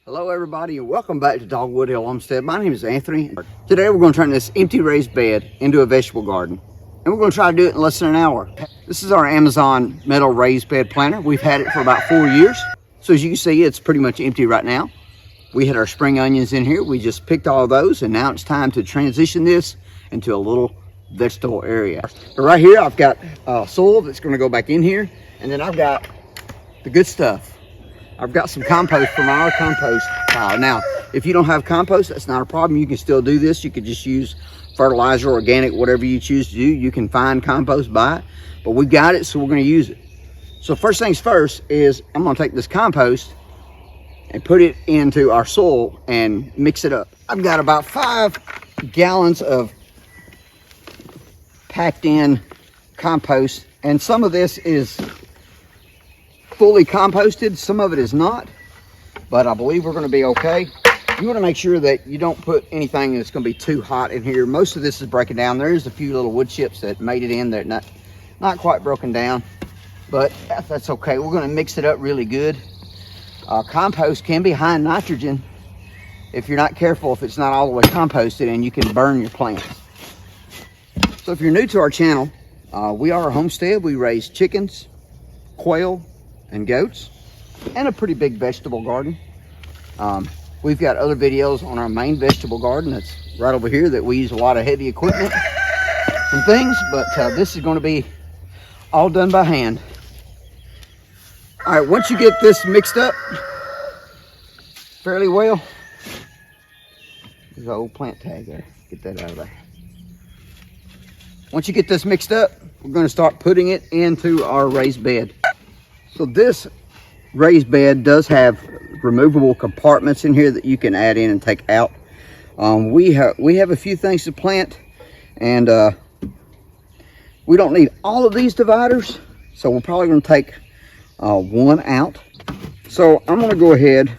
Hello everybody and welcome back to Dogwood Hill Homestead. My name is Anthony. Today we're going to turn this empty raised bed into a vegetable garden. And we're going to try to do it in less than an hour. This is our Amazon metal raised bed planter. We've had it for about 4 years. So as you can see, it's pretty much empty right now. We had our spring onions in here. We just picked all of those and now it's time to transition this into a little vegetable area. But right here I've got soil that's going to go back in here. And then I've got the good stuff. I've got some compost from our compost pile. Now, if you don't have compost, that's not a problem. You can still do this. You could just use fertilizer, organic, whatever you choose to do. You can find compost, buy it. But we got it, so we're going to use it. So first things first is I'm going to take this compost and put it into our soil and mix it up. I've got about 5 gallons of packed in compost, and some of this is fully composted, some of it is not, but I believe we're going to be okay. You want to make sure that you don't put anything that's going to be too hot in here. Most of this is breaking down. There's a few little wood chips that made it in that not quite broken down, but that's okay. We're going to mix it up really good. Compost can be high in nitrogen if you're not careful, if it's not all the way composted, and you can burn your plants. So if you're new to our channel, we are a homestead. We raise chickens, quail, and goats, and a pretty big vegetable garden. We've got other videos on our main vegetable garden that's right over here that we use a lot of heavy equipment and things, but this is going to be all done by hand. All right, once you get this mixed up fairly well, there's an old plant tag there, get that out of there. Once you get this mixed up, we're going to start putting it into our raised bed. So this raised bed does have removable compartments in here that you can add in and take out. We have a few things to plant, and we don't need all of these dividers, so we're probably going to take one out. So I'm going to go ahead.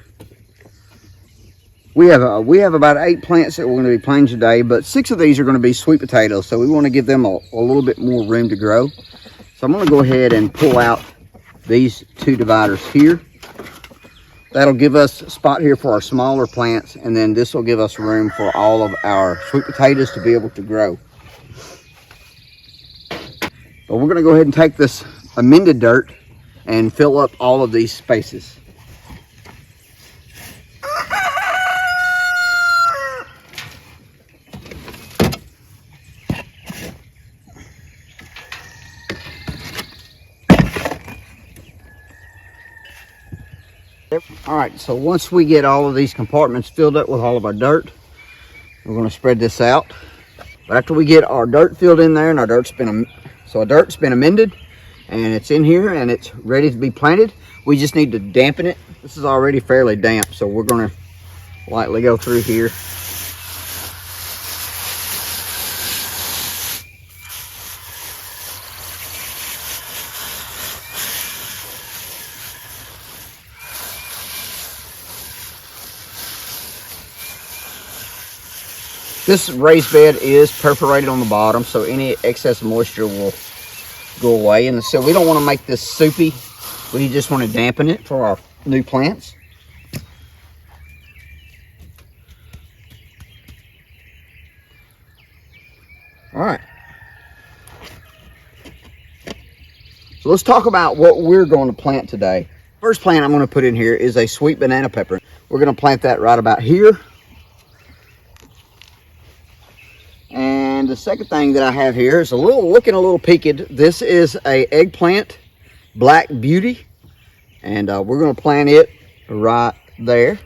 We have about 8 plants that we're going to be planting today, but 6 of these are going to be sweet potatoes, so we want to give them a little bit more room to grow. So I'm going to go ahead and pull out these 2 dividers here. That'll give us a spot here for our smaller plants, and then this will give us room for all of our sweet potatoes to be able to grow. But we're going to go ahead and take this amended dirt and fill up all of these spaces. All right, so once we get all of these compartments filled up with all of our dirt, we're going to spread this out. But after we get our dirt filled in there and our dirt's been amended and it's in here and it's ready to be planted, we just need to dampen it. This is already fairly damp, so we're going to lightly go through here. This raised bed is perforated on the bottom, so any excess moisture will go away. And so we don't want to make this soupy. We just want to dampen it for our new plants. All right. So let's talk about what we're going to plant today. First plant I'm going to put in here is a sweet banana pepper. We're going to plant that right about here. And the second thing that I have here is looking a little peaked. This is a eggplant, Black Beauty, and we're going to plant it right there.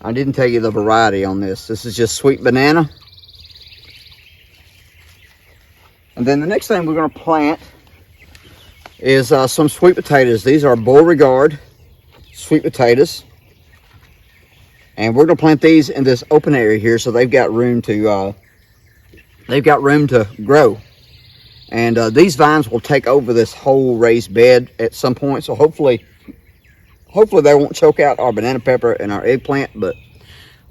I didn't tell you the variety on this. This is just sweet banana. And then the next thing we're going to plant is some sweet potatoes. These are Beauregard sweet potatoes, and we're going to plant these in this open area here, so they've got room to grow. And these vines will take over this whole raised bed at some point, so hopefully they won't choke out our banana pepper and our eggplant, but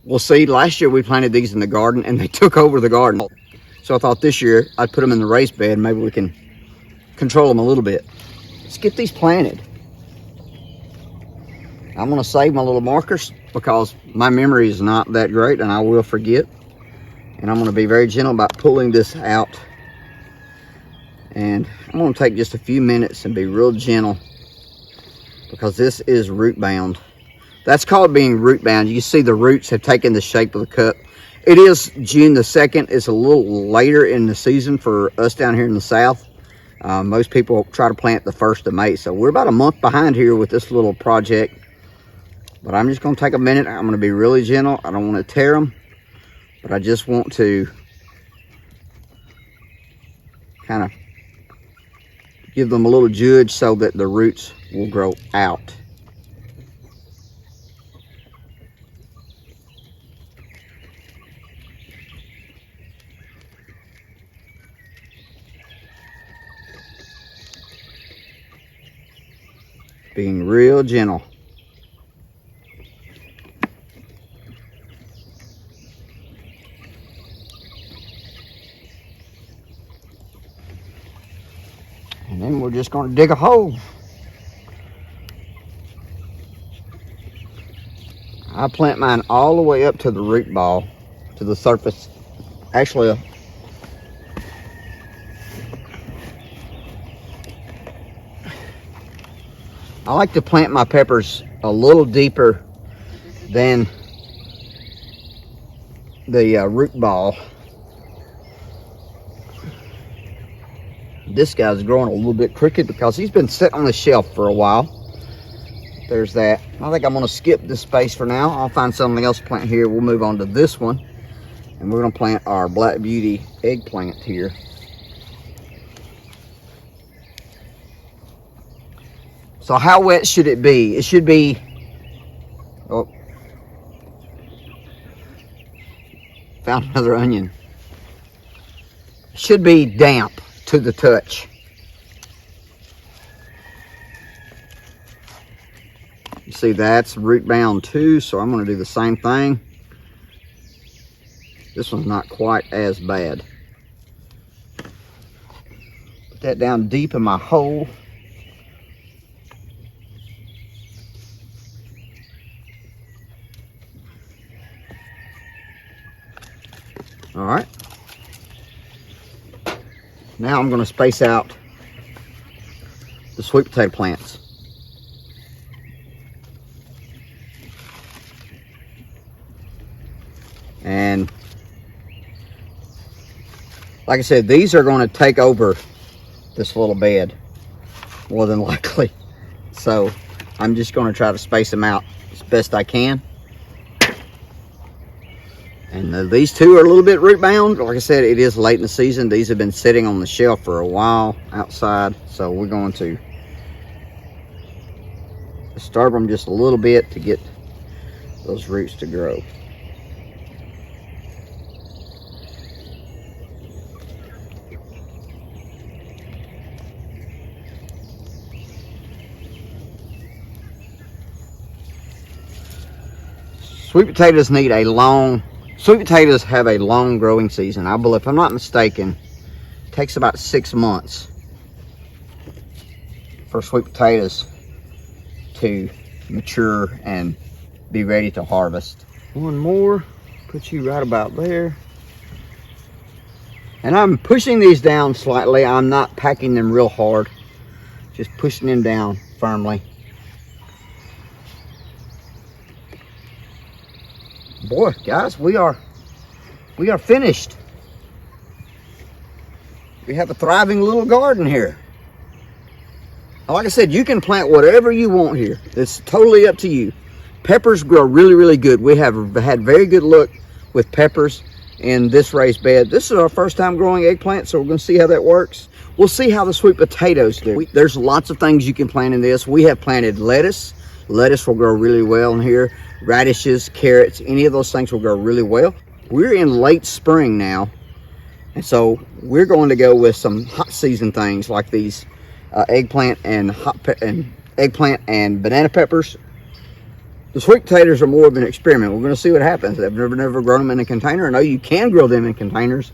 we'll see. Last year we planted these in the garden and they took over the garden, so I thought this year I'd put them in the raised bed. Maybe we can control them a little bit. Let's get these planted. I'm going to save my little markers because my memory is not that great and I will forget. And I'm going to be very gentle about pulling this out. And I'm going to take just a few minutes and be real gentle because this is root bound. That's called being root bound. You see the roots have taken the shape of the cup. It is June the 2nd. It's a little later in the season for us down here in the South. Most people try to plant the 1st of May. So we're about a month behind here with this little project. But I'm just going to take a minute. I'm going to be really gentle. I don't want to tear them. But I just want to kind of give them a little judge so that the roots will grow out. Being real gentle. And then we're just going to dig a hole. I plant mine all the way up to the root ball, to the surface. Actually, I like to plant my peppers a little deeper than the root ball. This guy's growing a little bit crooked because he's been sitting on the shelf for a while. There's that. I think I'm going to skip this space for now. I'll find something else to plant here. We'll move on to this one. And we're going to plant our Black Beauty eggplant here. So how wet should it be? It should be, oh, found another onion. It should be damp to the touch. You see that's root bound too, so I'm going to do the same thing. This one's not quite as bad. Put that down deep in my hole. All right. Now I'm going to space out the sweet potato plants. And like I said, these are going to take over this little bed more than likely. So I'm just going to try to space them out as best I can. And these two are a little bit root bound. Like I said, it is late in the season. These have been sitting on the shelf for a while outside. So we're going to disturb them just a little bit to get those roots to grow. Sweet potatoes need a long, sweet potatoes have a long growing season. I believe, if I'm not mistaken, it takes about 6 months for sweet potatoes to mature and be ready to harvest. One more, put you right about there. And I'm pushing these down slightly. I'm not packing them real hard, just pushing them down firmly. Boy, guys, we are finished. We have a thriving little garden here. Like I said, you can plant whatever you want here. It's totally up to you. Peppers grow really, really good. We have had very good luck with peppers in this raised bed. This is our first time growing eggplant, so we're going to see how that works. We'll see how the sweet potatoes do. There's lots of things you can plant in this. We have planted lettuce. Lettuce will grow really well in here. Radishes, carrots, any of those things will grow really well. We're in late spring now, and so we're going to go with some hot season things like these eggplant and eggplant and banana peppers. The sweet potatoes are more of an experiment. We're going to see what happens. I've never grown them in a container. I know you can grow them in containers,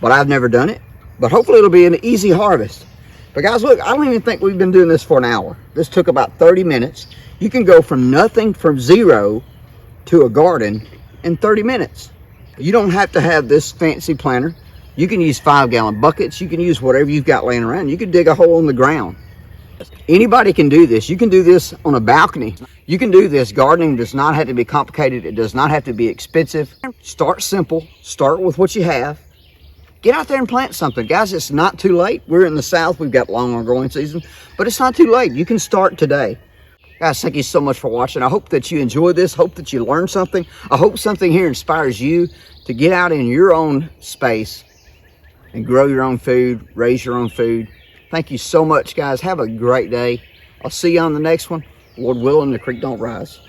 but I've never done it. But hopefully it'll be an easy harvest, But guys, look, I don't even think we've been doing this for an hour. This took about 30 minutes. You can go from nothing, from zero to a garden in 30 minutes. You don't have to have this fancy planter. You can use 5-gallon buckets. You can use whatever you've got laying around. You can dig a hole in the ground. Anybody can do this. You can do this on a balcony. You can do this. Gardening does not have to be complicated. It does not have to be expensive. Start simple. Start with what you have. Get out there and plant something. Guys, it's not too late. We're in the South. We've got longer growing season, but it's not too late. You can start today. Guys, thank you so much for watching. I hope that you enjoyed this. Hope that you learned something. I hope something here inspires you to get out in your own space and grow your own food, raise your own food. Thank you so much, guys. Have a great day. I'll see you on the next one. Lord willing, the creek don't rise.